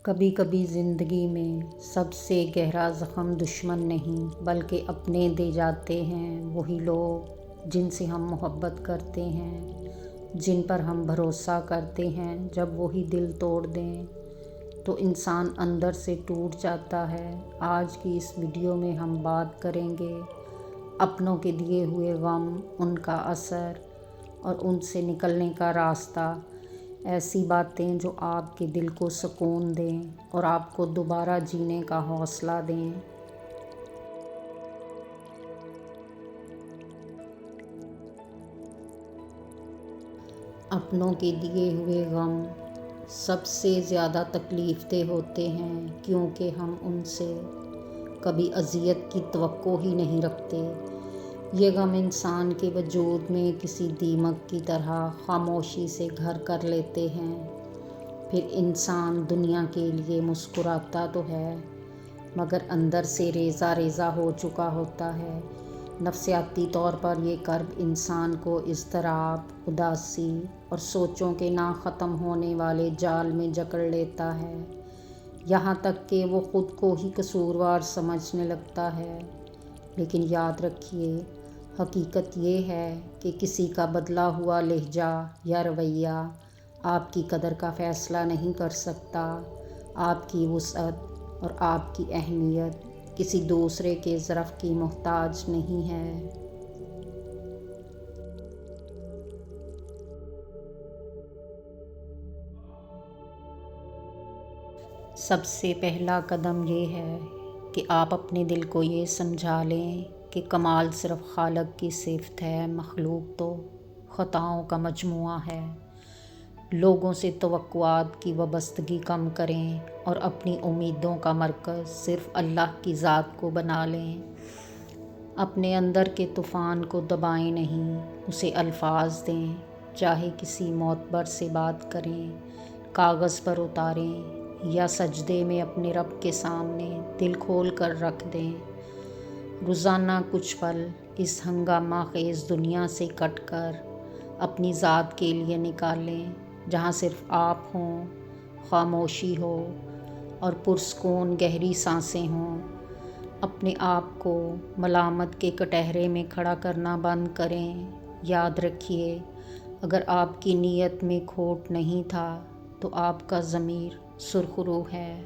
کبھی کبھی زندگی میں سب سے گہرا زخم دشمن نہیں بلکہ اپنے دے جاتے ہیں وہی لوگ جن سے ہم محبت کرتے ہیں، جن پر ہم بھروسہ کرتے ہیں۔ جب وہی دل توڑ دیں تو انسان اندر سے ٹوٹ جاتا ہے۔ آج کی اس ویڈیو میں ہم بات کریں گے اپنوں کے دیے ہوئے غم، ان کا اثر اور ان سے نکلنے کا راستہ۔ ایسی باتیں جو آپ کے دل کو سکون دیں اور آپ کو دوبارہ جینے کا حوصلہ دیں۔ اپنوں کے دیے ہوئے غم سب سے زیادہ تکلیف دہ ہوتے ہیں کیونکہ ہم ان سے کبھی اذیت کی توقع ہی نہیں رکھتے۔ یہ غم انسان کے وجود میں کسی دیمک کی طرح خاموشی سے گھر کر لیتے ہیں۔ پھر انسان دنیا کے لیے مسکراتا تو ہے مگر اندر سے ریزہ ریزہ ہو چکا ہوتا ہے۔ نفسیاتی طور پر یہ کرب انسان کو اضطراب، اداسی اور سوچوں کے نہ ختم ہونے والے جال میں جکڑ لیتا ہے، یہاں تک کہ وہ خود کو ہی قصوروار سمجھنے لگتا ہے۔ لیکن یاد رکھیے، حقیقت یہ ہے کہ کسی کا بدلا ہوا لہجہ یا رویہ آپ کی قدر کا فیصلہ نہیں کر سکتا۔ آپ کی وسعت اور آپ کی اہمیت کسی دوسرے کے ظرف کی محتاج نہیں ہے۔ سب سے پہلا قدم یہ ہے کہ آپ اپنے دل کو یہ سمجھا لیں کہ کمال صرف خالق کی صفت ہے، مخلوق تو خطاؤں کا مجموعہ ہے۔ لوگوں سے توقعات کی وابستگی کم کریں اور اپنی امیدوں کا مرکز صرف اللہ کی ذات کو بنا لیں۔ اپنے اندر کے طوفان کو دبائیں نہیں، اسے الفاظ دیں۔ چاہے کسی معتبر سے بات کریں، کاغذ پر اتاریں یا سجدے میں اپنے رب کے سامنے دل کھول کر رکھ دیں۔ روزانہ کچھ پل اس ہنگامہ خیز دنیا سے کٹ کر اپنی ذات کے لیے نکالیں، جہاں صرف آپ ہوں، خاموشی ہو اور پرسکون گہری سانسیں ہوں۔ اپنے آپ کو ملامت کے کٹہرے میں کھڑا کرنا بند کریں۔ یاد رکھیے، اگر آپ کی نیت میں کھوٹ نہیں تھا تو آپ کا ضمیر سرخرو ہے۔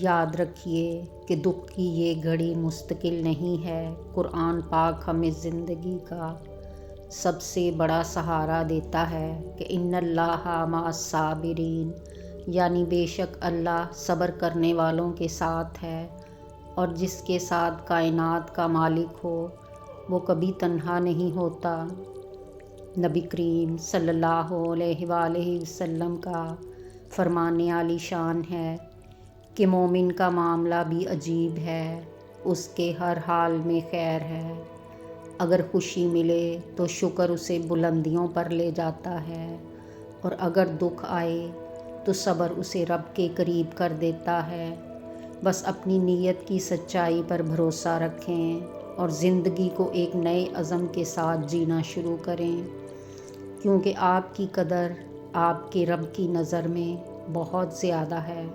یاد رکھیے کہ دکھ کی یہ گھڑی مستقل نہیں ہے۔ قرآن پاک ہمیں زندگی کا سب سے بڑا سہارا دیتا ہے کہ ان اللہ مع الصابرین، یعنی بے شک اللہ صبر کرنے والوں کے ساتھ ہے، اور جس کے ساتھ کائنات کا مالک ہو وہ کبھی تنہا نہیں ہوتا۔ نبی کریم صلی اللہ علیہ وآلہ وسلم کا فرمان عالی شان ہے کہ مومن کا معاملہ بھی عجیب ہے، اس کے ہر حال میں خیر ہے۔ اگر خوشی ملے تو شکر اسے بلندیوں پر لے جاتا ہے، اور اگر دکھ آئے تو صبر اسے رب کے قریب کر دیتا ہے۔ بس اپنی نیت کی سچائی پر بھروسہ رکھیں اور زندگی کو ایک نئے عزم کے ساتھ جینا شروع کریں، کیونکہ آپ کی قدر آپ کے رب کی نظر میں بہت زیادہ ہے۔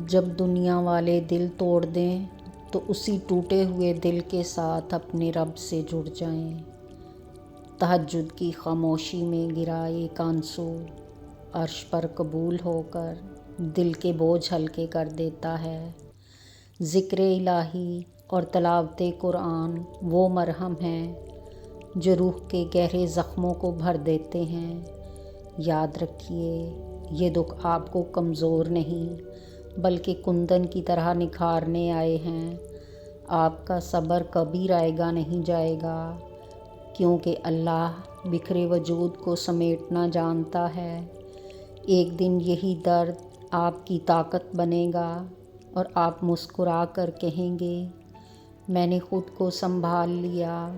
جب دنیا والے دل توڑ دیں تو اسی ٹوٹے ہوئے دل کے ساتھ اپنے رب سے جڑ جائیں۔ تہجد کی خاموشی میں گرا ایک آنسو عرش پر قبول ہو کر دل کے بوجھ ہلکے کر دیتا ہے۔ ذکر الہی اور تلاوت قرآن وہ مرہم ہیں جو روح کے گہرے زخموں کو بھر دیتے ہیں۔ یاد رکھیے، یہ دکھ آپ کو کمزور نہیں بلکہ کندن کی طرح نکھارنے آئے ہیں۔ آپ کا صبر کبھی رائے گا نہیں جائے گا، کیونکہ اللہ بکھرے وجود کو سمیٹنا جانتا ہے۔ ایک دن یہی درد آپ کی طاقت بنے گا اور آپ مسکرا کر کہیں گے، میں نے خود کو سنبھال لیا،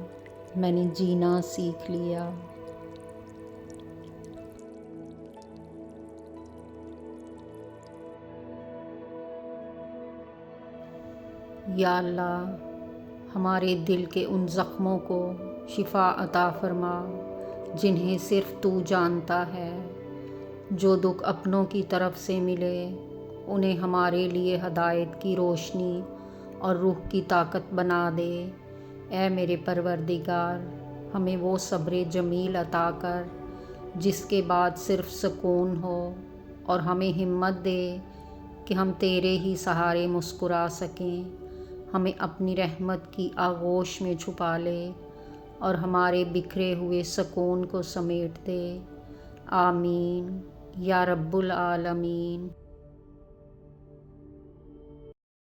میں نے جینا سیکھ لیا۔ یا اللہ ہمارے دل کے ان زخموں کو شفا عطا فرما جنہیں صرف تو جانتا ہے۔ جو دکھ اپنوں کی طرف سے ملے انہیں ہمارے لیے ہدایت کی روشنی اور روح کی طاقت بنا دے۔ اے میرے پروردگار، ہمیں وہ صبر جمیل عطا کر جس کے بعد صرف سکون ہو، اور ہمیں ہمت دے کہ ہم تیرے ہی سہارے مسکرا سکیں۔ ہمیں اپنی رحمت کی آغوش میں چھپا لے اور ہمارے بکھرے ہوئے سکون کو سمیٹ دے۔ آمین یا رب العالمین۔